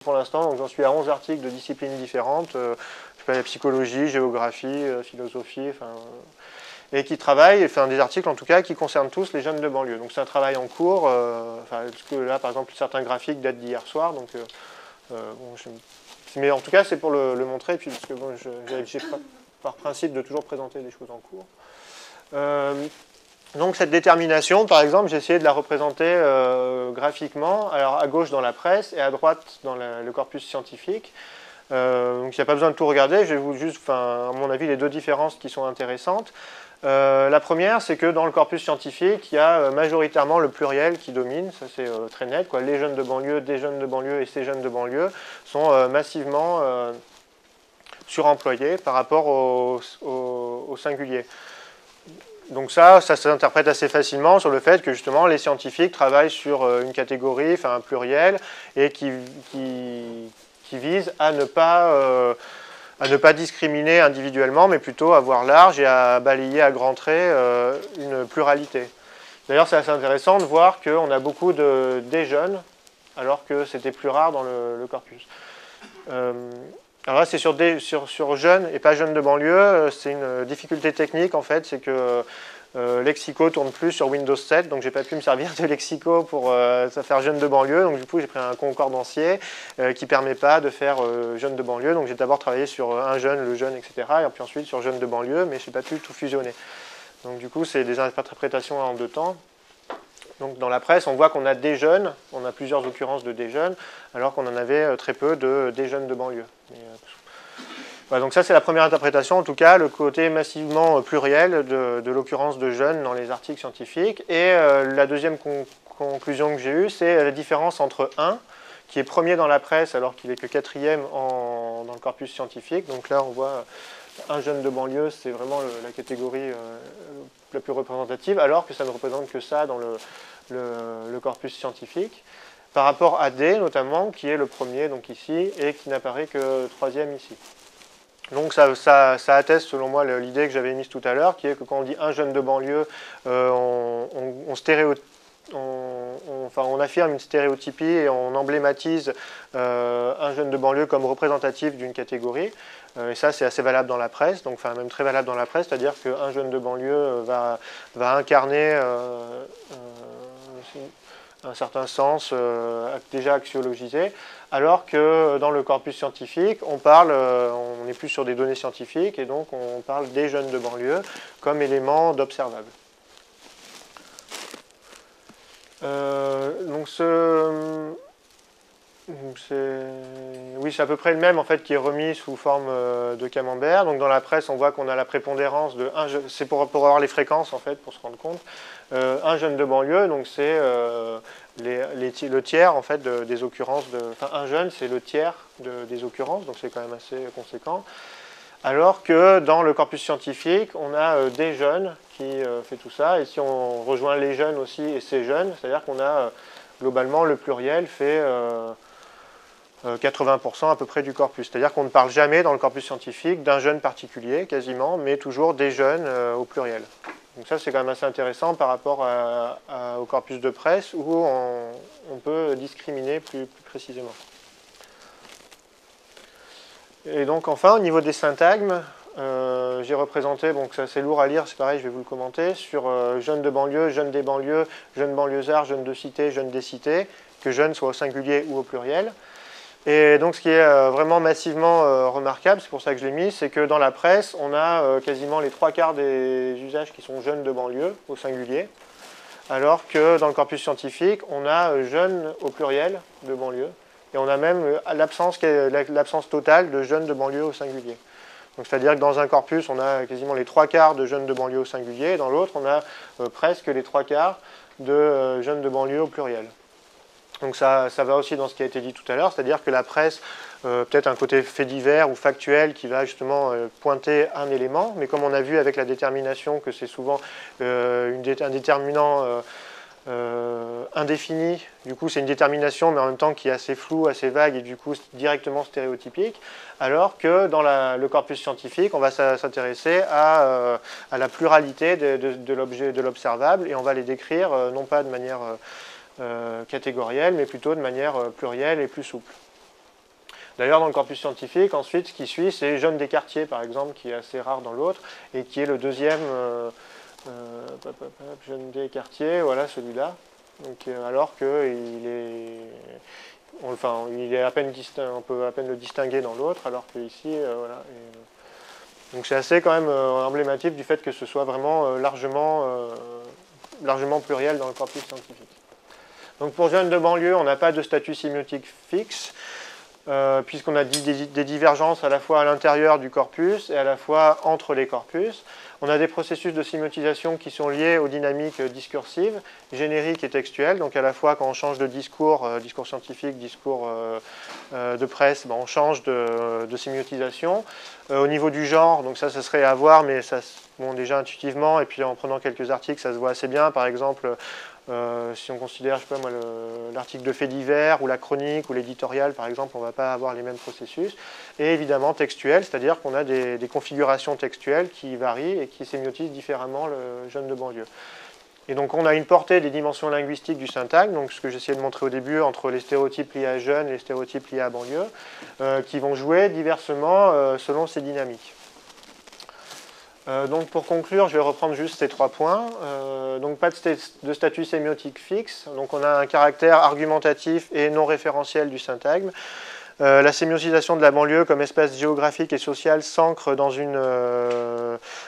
pour l'instant, donc j'en suis à 11 articles de disciplines différentes, je sais pas, la psychologie, géographie, philosophie, enfin, et qui travaillent, enfin des articles en tout cas, qui concernent tous les jeunes de banlieue. Donc c'est un travail en cours, parce que là par exemple certains graphiques datent d'hier soir, donc bon, mais en tout cas c'est pour le montrer, et puis parce que bon, j'ai par principe de toujours présenter des choses en cours. Donc cette détermination, par exemple, j'ai essayé de la représenter graphiquement, alors à gauche dans la presse et à droite dans le corpus scientifique. Donc il n'y a pas besoin de tout regarder, je vais vous juste, enfin, à mon avis, les deux différences qui sont intéressantes. La première, c'est que dans le corpus scientifique, il y a majoritairement le pluriel qui domine, ça c'est très net, quoi. Les jeunes de banlieue, des jeunes de banlieue et ces jeunes de banlieue sont massivement suremployés par rapport au singulier. Donc ça s'interprète assez facilement sur le fait que justement les scientifiques travaillent sur une catégorie, enfin un pluriel, et qui vise à ne pas discriminer individuellement, mais plutôt à voir large et à balayer à grands traits une pluralité. D'ailleurs, c'est assez intéressant de voir qu'on a beaucoup des jeunes, alors que c'était plus rare dans le corpus. Alors là, c'est sur jeunes et pas jeunes de banlieue. C'est une difficulté technique, en fait, c'est que Lexico tourne plus sur Windows 7, donc j'ai pas pu me servir de Lexico pour faire jeunes de banlieue. Donc du coup, j'ai pris un concordancier qui permet pas de faire jeunes de banlieue. Donc j'ai d'abord travaillé sur un jeune, le jeune, etc. Et puis ensuite sur jeunes de banlieue, mais j'ai pas pu tout fusionner. Donc du coup, c'est des interprétations en deux temps. Donc dans la presse, on voit qu'on a des jeunes, on a plusieurs occurrences de des jeunes, alors qu'on en avait très peu de des jeunes de banlieue. Voilà, donc ça c'est la première interprétation, en tout cas le côté massivement pluriel de l'occurrence de jeunes dans les articles scientifiques. Et la deuxième conclusion que j'ai eue, c'est la différence entre 1, qui est premier dans la presse alors qu'il est que quatrième dans le corpus scientifique. Donc là on voit un jeune de banlieue, c'est vraiment la catégorie la plus représentative, alors que ça ne représente que ça dans le corpus scientifique, par rapport à D notamment, qui est le premier donc ici, et qui n'apparaît que troisième ici. Donc ça atteste selon moi l'idée que j'avais émise tout à l'heure, qui est que quand on dit un jeune de banlieue, on affirme une stéréotypie et on emblématise un jeune de banlieue comme représentatif d'une catégorie. Et ça, c'est assez valable dans la presse, donc enfin même très valable dans la presse, c'est-à-dire qu'un jeune de banlieue va incarner un certain sens déjà axiologisé, alors que dans le corpus scientifique, on est plus sur des données scientifiques, et donc on parle des jeunes de banlieue comme élément d'observable. Donc oui, c'est à peu près le même en fait qui est remis sous forme de camembert. Donc dans la presse, on voit qu'on a la prépondérance de c'est pour avoir les fréquences en fait, pour se rendre compte. Un jeune de banlieue, donc c'est le tiers en fait des occurrences enfin un jeune, c'est le tiers des occurrences, donc c'est quand même assez conséquent. Alors que dans le corpus scientifique, on a des jeunes qui fait tout ça, et si on rejoint les jeunes aussi et ces jeunes, c'est-à-dire qu'on a globalement le pluriel fait 80% à peu près du corpus. C'est-à-dire qu'on ne parle jamais dans le corpus scientifique d'un jeune particulier, quasiment, mais toujours des jeunes au pluriel. Donc ça, c'est quand même assez intéressant par rapport au corpus de presse, où on peut discriminer plus précisément. Et donc enfin, au niveau des syntagmes, j'ai représenté, donc ça c'est lourd à lire, c'est pareil, je vais vous le commenter, sur jeunes de banlieue, jeunes des banlieues, jeunes banlieusards, jeunes de cité, jeunes des cités, que jeunes soit au singulier ou au pluriel. Et donc ce qui est vraiment massivement remarquable, c'est pour ça que je l'ai mis, c'est que dans la presse, on a quasiment les 3/4 des usages qui sont jeunes de banlieue au singulier, alors que dans le corpus scientifique, on a jeunes au pluriel de banlieue, et on a même l'absence totale de jeunes de banlieue au singulier. Donc c'est-à-dire que dans un corpus, on a quasiment les 3/4 de jeunes de banlieue au singulier, et dans l'autre, on a presque les 3/4 de jeunes de banlieue au pluriel. Donc ça va aussi dans ce qui a été dit tout à l'heure, c'est-à-dire que la presse, peut-être un côté fait divers ou factuel qui va justement pointer un élément, mais comme on a vu avec la détermination que c'est souvent un déterminant indéfini, du coup c'est une détermination mais en même temps qui est assez floue, assez vague et du coup directement stéréotypique, alors que dans le corpus scientifique, on va s'intéresser à la pluralité de l'objet, de l'observable, et on va les décrire non pas de manière catégorielle, mais plutôt de manière plurielle et plus souple. D'ailleurs, dans le corpus scientifique, ensuite, ce qui suit, c'est Jeunes des quartiers, par exemple, qui est assez rare dans l'autre, et qui est le deuxième Jeunes des quartiers, voilà celui-là. Alors qu'il est, enfin, il est à peine on peut à peine le distinguer dans l'autre, alors qu'ici, voilà. Donc c'est assez quand même emblématique du fait que ce soit vraiment largement pluriel dans le corpus scientifique. Donc pour jeunes de banlieue, on n'a pas de statut sémiotique fixe, puisqu'on a des divergences à la fois à l'intérieur du corpus et à la fois entre les corpus. On a des processus de sémiotisation qui sont liés aux dynamiques discursives, génériques et textuelles. Donc à la fois quand on change de discours, discours scientifique, discours de presse, on change de sémiotisation. Au niveau du genre, donc ça serait à voir, mais ça, bon, déjà intuitivement, et puis en prenant quelques articles, ça se voit assez bien. Par exemple, si on considère, je sais pas moi, l'article de faits divers ou la chronique ou l'éditorial, par exemple, on ne va pas avoir les mêmes processus. Et évidemment textuel, c'est-à-dire qu'on a des configurations textuelles qui varient et qui sémiotisent différemment le jeune de banlieue. Et donc on a une portée des dimensions linguistiques du syntagme, donc ce que j'essayais de montrer au début entre les stéréotypes liés à jeunes et les stéréotypes liés à banlieue, qui vont jouer diversement selon ces dynamiques. Donc pour conclure, je vais reprendre juste ces 3 points. Donc pas de statut sémiotique fixe, donc on a un caractère argumentatif et non référentiel du syntagme. La sémiotisation de la banlieue comme espace géographique et social s'ancre dans une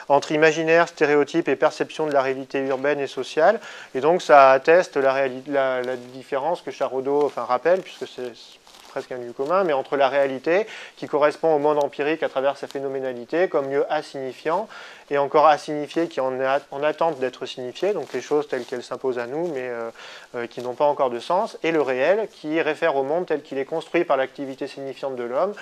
entre imaginaire, stéréotype et perception de la réalité urbaine et sociale. Et donc ça atteste la différence que Charodot rappelle, puisque c'est presque un lieu commun, mais entre la réalité qui correspond au monde empirique à travers sa phénoménalité comme lieu assignifiant, et encore assignifié qui en attente d'être signifié, donc les choses telles qu'elles s'imposent à nous, mais qui n'ont pas encore de sens, et le réel qui réfère au monde tel qu'il est construit par l'activité signifiante de l'homme,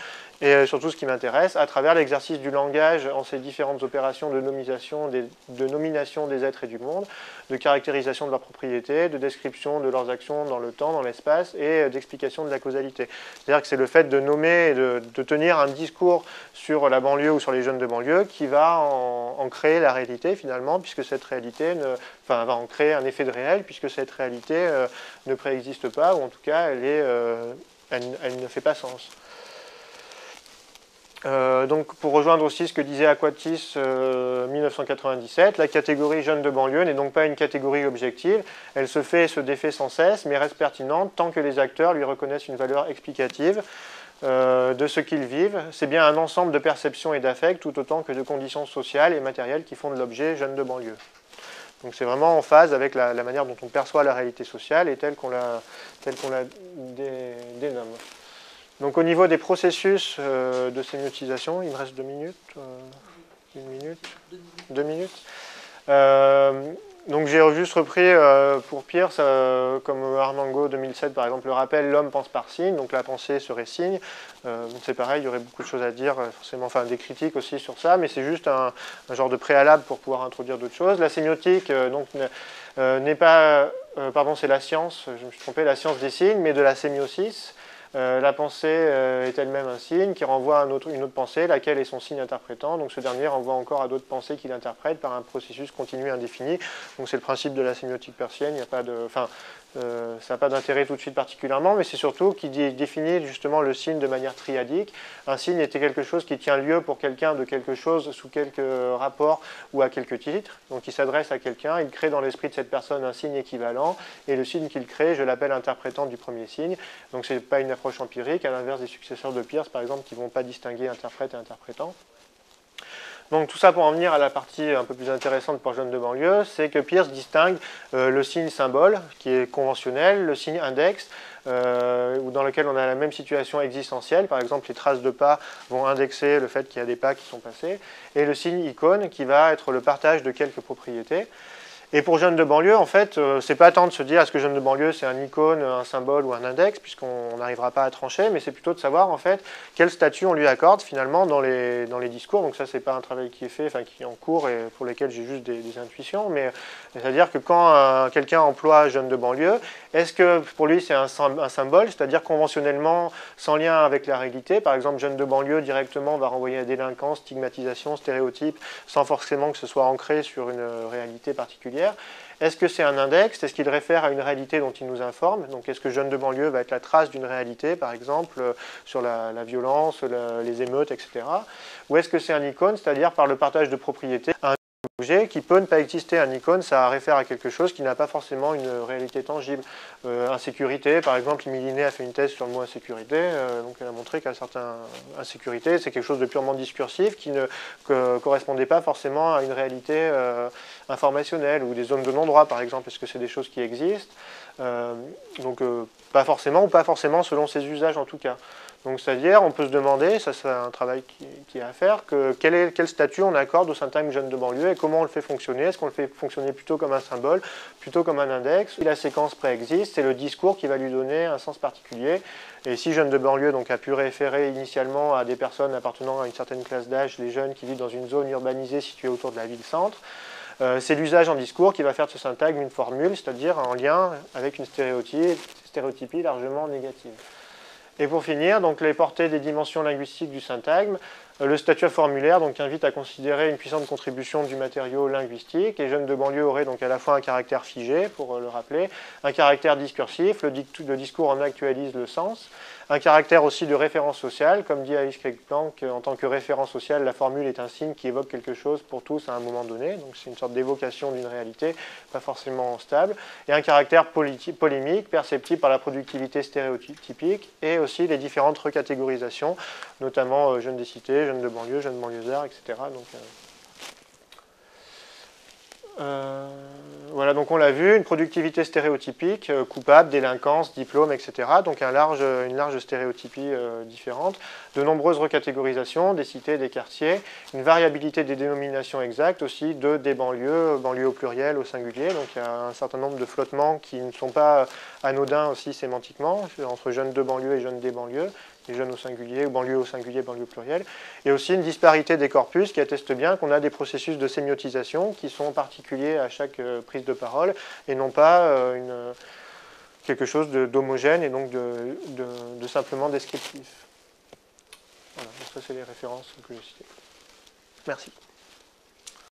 et surtout ce qui m'intéresse, à travers l'exercice du langage en ces différentes opérations de nomination des êtres et du monde, de caractérisation de leur propriété, de description de leurs actions dans le temps, dans l'espace, et d'explication de la causalité. C'est-à-dire que c'est le fait de nommer et de tenir un discours sur la banlieue ou sur les jeunes de banlieue qui va en créer la réalité finalement, puisque cette réalité va en créer un effet de réel, puisque cette réalité ne préexiste pas, ou en tout cas elle ne fait pas sens. Donc pour rejoindre aussi ce que disait Aquatis 1997, la catégorie jeune de banlieue n'est donc pas une catégorie objective, elle se fait et se défait sans cesse, mais reste pertinente tant que les acteurs lui reconnaissent une valeur explicative de ce qu'ils vivent. C'est bien un ensemble de perceptions et d'affects tout autant que de conditions sociales et matérielles qui font de l'objet jeune de banlieue. Donc c'est vraiment en phase avec la manière dont on perçoit la réalité sociale et telle qu'on la dénomme. Donc au niveau des processus de sémiotisation, il me reste 2 minutes, 1 minute, 2 minutes. Donc j'ai juste repris pour Peirce, comme Armango 2007 par exemple le rappelle, l'homme pense par signe, donc la pensée serait signe. C'est pareil, il y aurait beaucoup de choses à dire, forcément, enfin des critiques aussi sur ça, mais c'est juste un genre de préalable pour pouvoir introduire d'autres choses. La sémiotique n'est pas, pardon, c'est la science, je me suis trompé, la science des signes, mais de la sémiosis. La pensée est elle-même un signe qui renvoie à une autre pensée, laquelle est son signe interprétant. Donc ce dernier renvoie encore à d'autres pensées qu'il interprète par un processus continu indéfini. Donc c'est le principe de la sémiotique persienne. Il n'y a pas de, ça n'a pas d'intérêt tout de suite particulièrement, mais c'est surtout qui définit justement le signe de manière triadique. Un signe était quelque chose qui tient lieu pour quelqu'un de quelque chose sous quelque rapport ou à quelques titres. Donc il s'adresse à quelqu'un, il crée dans l'esprit de cette personne un signe équivalent, et le signe qu'il crée, je l'appelle interprétant du premier signe. Donc ce n'est pas une approche empirique, à l'inverse des successeurs de Peirce, par exemple, qui ne vont pas distinguer interprète et interprétant. Donc tout ça pour en venir à la partie un peu plus intéressante pour jeunes de banlieue, c'est que Peirce distingue le signe symbole, qui est conventionnel, le signe index, dans lequel on a la même situation existentielle, par exemple les traces de pas vont indexer le fait qu'il y a des pas qui sont passés, et le signe icône qui va être le partage de quelques propriétés. Et pour jeunes de banlieue, en fait, c'est pas tant de se dire est-ce que jeune de banlieue c'est un icône, un symbole ou un index, puisqu'on n'arrivera pas à trancher, mais c'est plutôt de savoir en fait quel statut on lui accorde finalement dans les discours. Donc ça c'est pas un travail qui est fait, qui est en cours et pour lesquels j'ai juste des intuitions, mais c'est-à-dire que quand quelqu'un emploie jeune de banlieue, Est-ce que pour lui c'est un symbole, c'est-à-dire conventionnellement sans lien avec la réalité? Par exemple, jeune de banlieue directement va renvoyer à délinquance, stigmatisation, stéréotype, sans forcément que ce soit ancré sur une réalité particulière. Est-ce que c'est un index? Est-ce qu'il réfère à une réalité dont il nous informe? Donc est-ce que jeune de banlieue va être la trace d'une réalité, par exemple, sur la violence, les émeutes, etc. Ou est-ce que c'est un icône, c'est-à-dire par le partage de propriété, un objet qui peut ne pas exister? Un icône, ça réfère à quelque chose qui n'a pas forcément une réalité tangible. Insécurité, par exemple, Miliné a fait une thèse sur le mot insécurité, donc elle a montré qu'à certaines insécurités, c'est quelque chose de purement discursif qui ne correspondait pas forcément à une réalité informationnelle, ou des zones de non-droit, par exemple. Est-ce que c'est des choses qui existent? Donc pas forcément, ou pas forcément selon ses usages en tout cas. Donc c'est-à-dire, on peut se demander, ça c'est un travail qui est à faire, quel statut on accorde au syntagme jeune de banlieue et comment on le fait fonctionner. Est-ce qu'on le fait fonctionner plutôt comme un symbole, plutôt comme un index? Si la séquence préexiste, c'est le discours qui va lui donner un sens particulier. Et si jeune de banlieue donc, a pu référer initialement à des personnes appartenant à une certaine classe d'âge, les jeunes qui vivent dans une zone urbanisée située autour de la ville-centre, c'est l'usage en discours qui va faire de ce syntagme une formule, c'est-à-dire en lien avec une stéréotypie largement négative. Et pour finir, donc les portées des dimensions linguistiques du syntagme, le statut formulaire donc, invite à considérer une puissante contribution du matériau linguistique, et jeune de banlieue aurait donc à la fois un caractère figé, pour le rappeler, un caractère discursif, le discours en actualise le sens, un caractère aussi de référence sociale, comme dit Alice Craig-Planck, en tant que référence sociale, la formule est un signe qui évoque quelque chose pour tous à un moment donné, donc c'est une sorte d'évocation d'une réalité, pas forcément stable, et un caractère polémique, perceptible par la productivité stéréotypique, et aussi les différentes recatégorisations, notamment jeunes des cités, jeunes de banlieue, jeunes banlieusards, etc. Donc, voilà, donc on l'a vu, une productivité stéréotypique, coupable, délinquance, diplôme, etc. Donc une large stéréotypie différente, de nombreuses recatégorisations des cités, des quartiers, une variabilité des dénominations exactes aussi des banlieues, banlieues au pluriel, au singulier. Donc il y a un certain nombre de flottements qui ne sont pas anodins aussi sémantiquement, entre jeunes de banlieue et jeunes des banlieues. Les jeunes au singulier, ou banlieue au singulier, banlieue au pluriel, et aussi une disparité des corpus qui atteste bien qu'on a des processus de sémiotisation qui sont particuliers à chaque prise de parole, et non pas quelque chose d'homogène et donc de simplement descriptif. Voilà, donc ça c'est les références que j'ai citées. Merci.